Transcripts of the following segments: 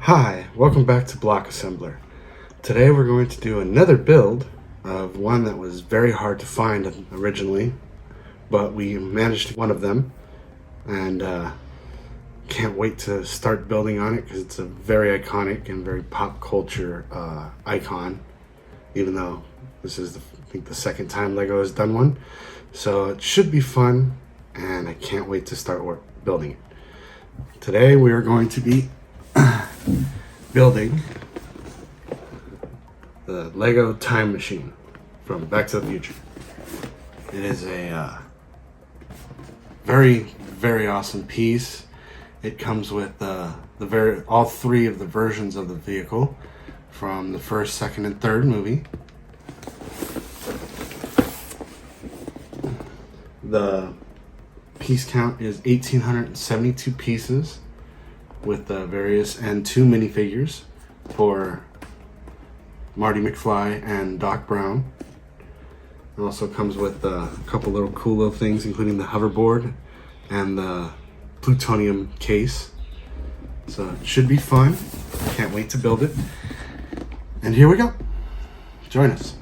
Hi, welcome back to Block Assembler. Today we're going to do another build of one that was very hard to find originally, but we managed one of them, and can't wait to start building on it because it's a very iconic and very pop culture icon, even though this is, I think, the second time Lego has done one. So it should be fun, and I can't wait to start building it. Today we are going to be building the Lego Time Machine from Back to the Future. It is a very, very awesome piece. It comes with all three of the versions of the vehicle from the first, second, and third movie. The piece count is 1,872 pieces, with various and two minifigures for Marty McFly and Doc Brown. It also comes with a couple little cool little things, including the hoverboard and the plutonium case. So it should be fun. Can't wait to build it. And here we go. Join us.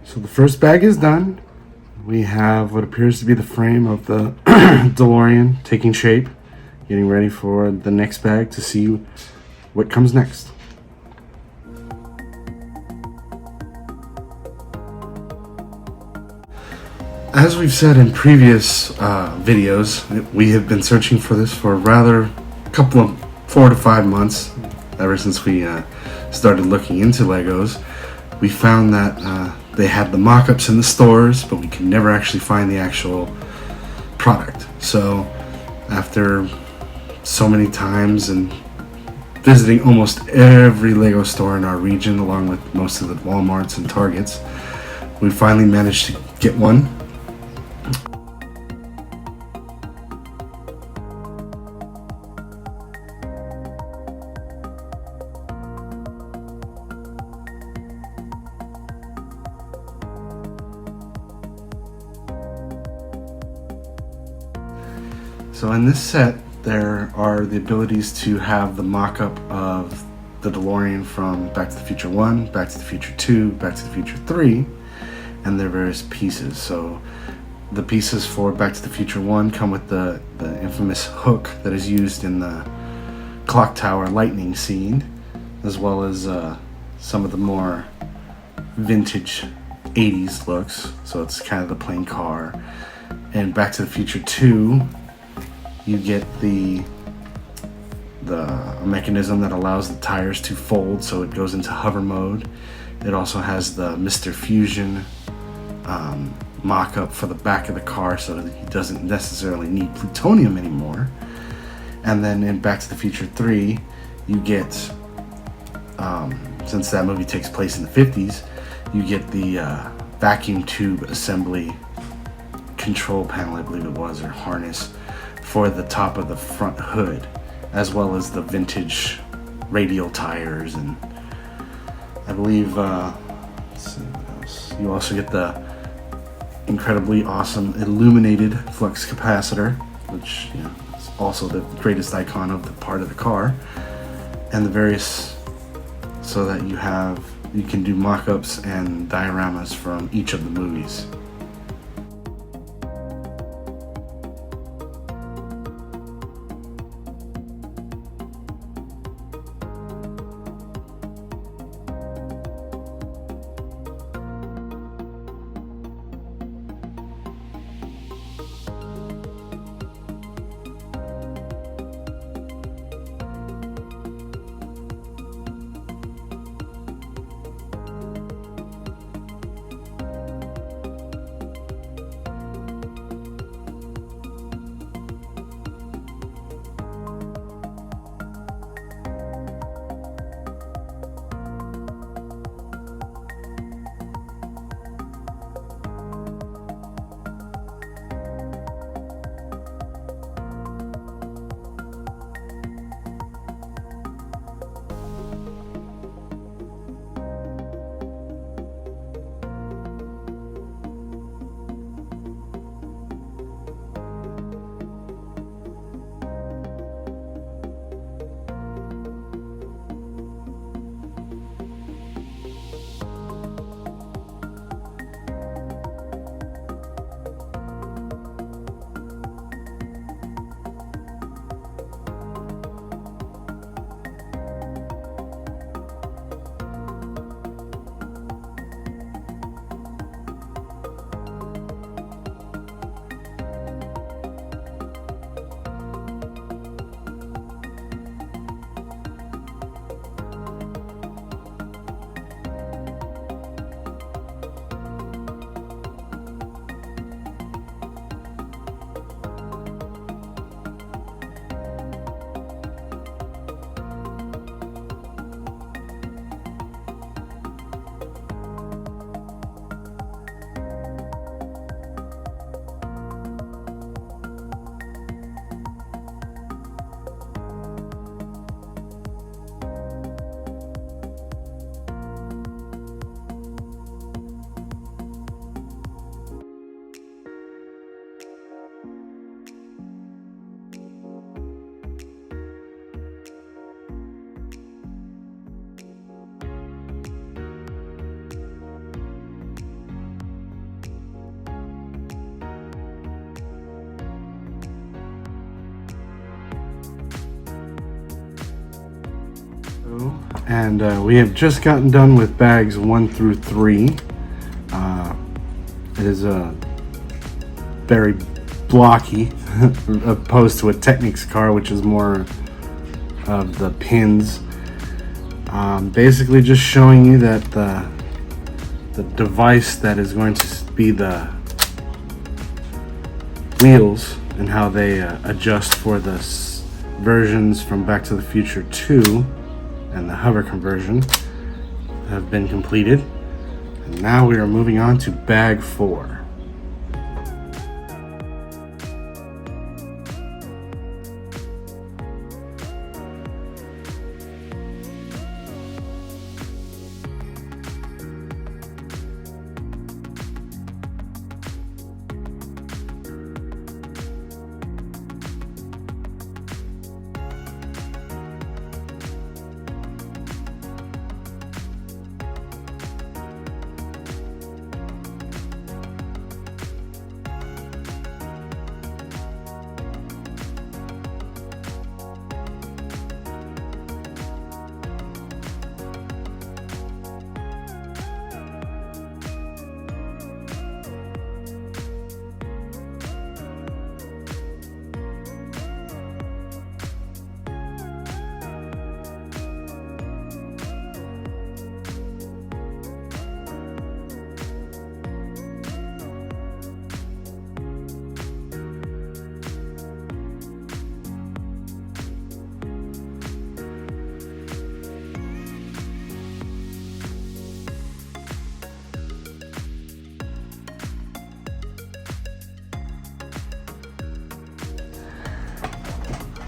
So the first bag is done. We have what appears to be the frame of the DeLorean taking shape, getting ready for the next bag to see what comes next. As we've said in previous videos, we have been searching for this for a rather couple of 4 to 5 months, ever since we started looking into Legos. We found that they had the mock-ups in the stores, but we could never actually find the actual product. So after so many times and visiting almost every Lego store in our region, along with most of the Walmarts and Targets, we finally managed to get one. So in this set, there are the abilities to have the mock-up of the DeLorean from Back to the Future 1, Back to the Future 2, Back to the Future 3, and their various pieces. So the pieces for Back to the Future 1 come with the infamous hook that is used in the clock tower lightning scene, as well as some of the more vintage 80s looks. So it's kind of the plain car. And Back to the Future 2, you get the mechanism that allows the tires to fold, so it goes into hover mode. It also has the Mr. Fusion mock-up for the back of the car, so that he doesn't necessarily need plutonium anymore. And then in Back to the Future 3, you get, since that movie takes place in the 50s, you get the vacuum tube assembly control panel, I believe it was, or harness, for the top of the front hood, as well as the vintage radial tires, and I believe let's see what else. You also get the incredibly awesome illuminated flux capacitor, which is also the greatest icon of the part of the car, and the various, so that you can do mock-ups and dioramas from each of the movies. And we have just gotten done with bags 1 through 3. It is a very blocky opposed to a Technics car, which is more of the pins. Basically just showing you that the device that is going to be the wheels and how they adjust for the versions from Back to the Future 2 and the hover conversion have been completed. And now we are moving on to bag 4.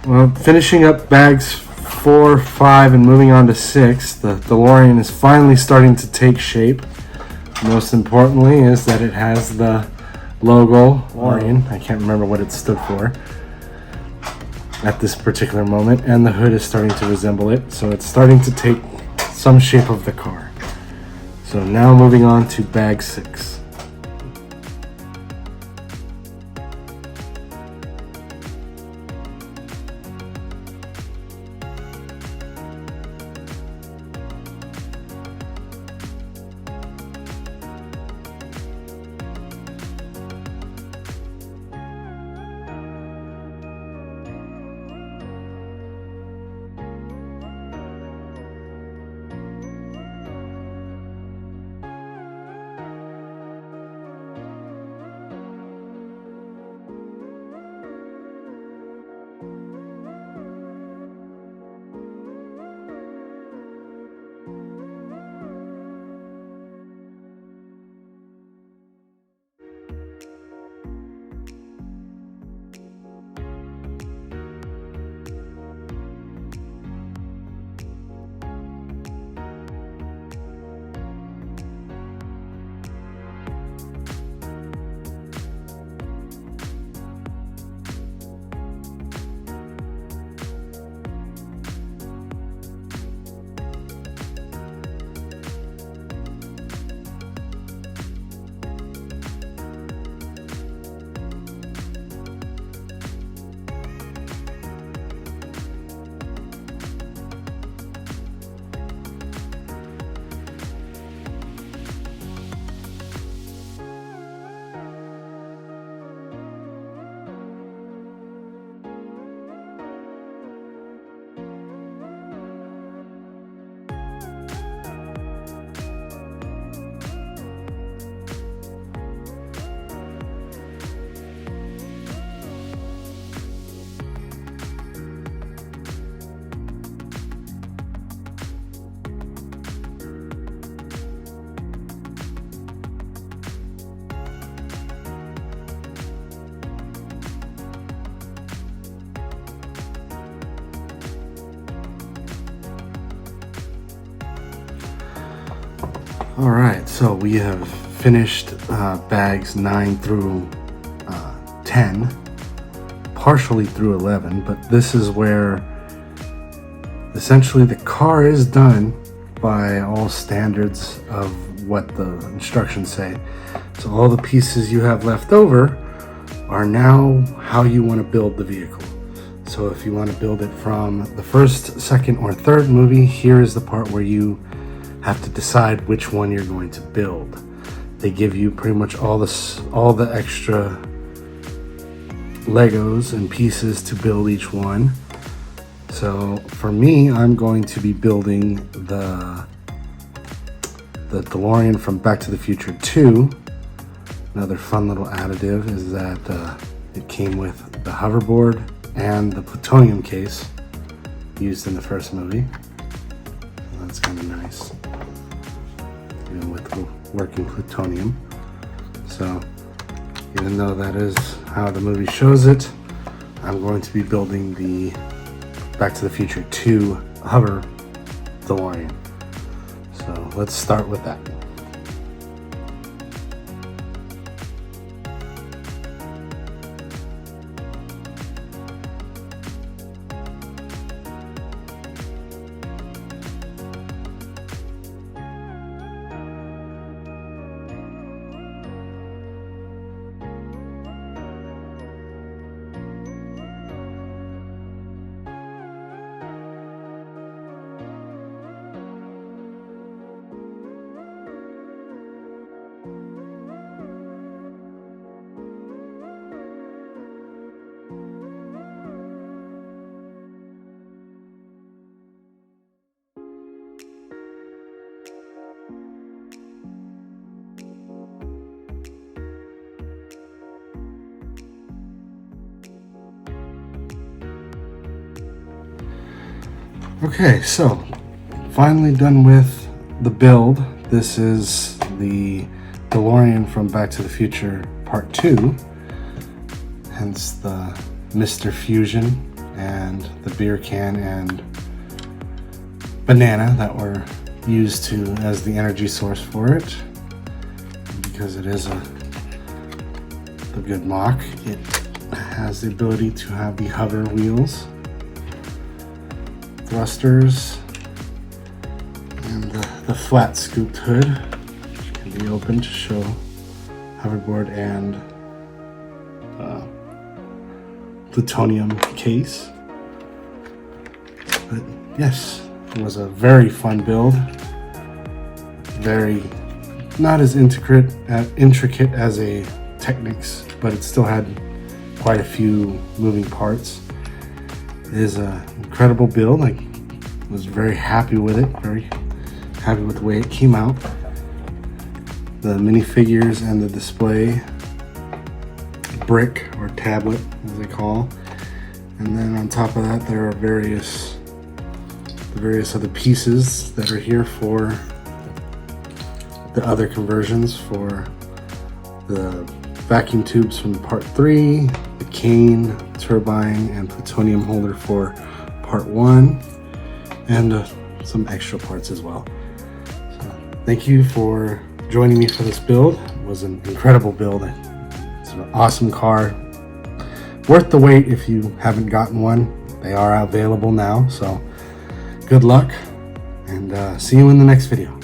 Well, finishing up bags 4, 5, and moving on to 6, the DeLorean is finally starting to take shape. Most importantly is that it has the logo, DeLorean, I can't remember what it stood for at this particular moment, and the hood is starting to resemble it, so it's starting to take some shape of the car. So now moving on to bag 6. Alright, so we have finished bags 9 through 10, partially through 11, but this is where essentially the car is done by all standards of what the instructions say. So all the pieces you have left over are now how you want to build the vehicle. So if you want to build it from the first, second, or third movie, here is the part where you have to decide which one you're going to build. They give you pretty much all the extra Legos and pieces to build each one. So for me, I'm going to be building the DeLorean from Back to the Future 2. Another fun little additive is that it came with the hoverboard and the plutonium case used in the first movie. That's kind of nice, even with the working plutonium. So even though that is how the movie shows it, I'm going to be building the Back to the Future 2 hover DeLorean. So let's start with that. Okay, so finally done with the build. This is the DeLorean from Back to the Future Part 2, hence the Mr. Fusion and the beer can and banana that were used as the energy source for it. Because it is a good mock, it has the ability to have the hover wheels, thrusters, and the flat scooped hood, which can be opened to show hoverboard and plutonium case. But yes, it was a very fun build. Very not as intricate as a Technics, but it still had quite a few moving parts. It is an incredible build. I was very happy with it, very happy with the way it came out. The minifigures and the display brick or tablet, as they call. And then on top of that, there are various other pieces that are here for the other conversions, for the vacuum tubes from Part 3, the cane, turbine, and plutonium holder for Part 1, and some extra parts as well. So thank you for joining me for this build. It was an incredible build. It's an awesome car. Worth the wait if you haven't gotten one. They are available now, so good luck, and see you in the next video.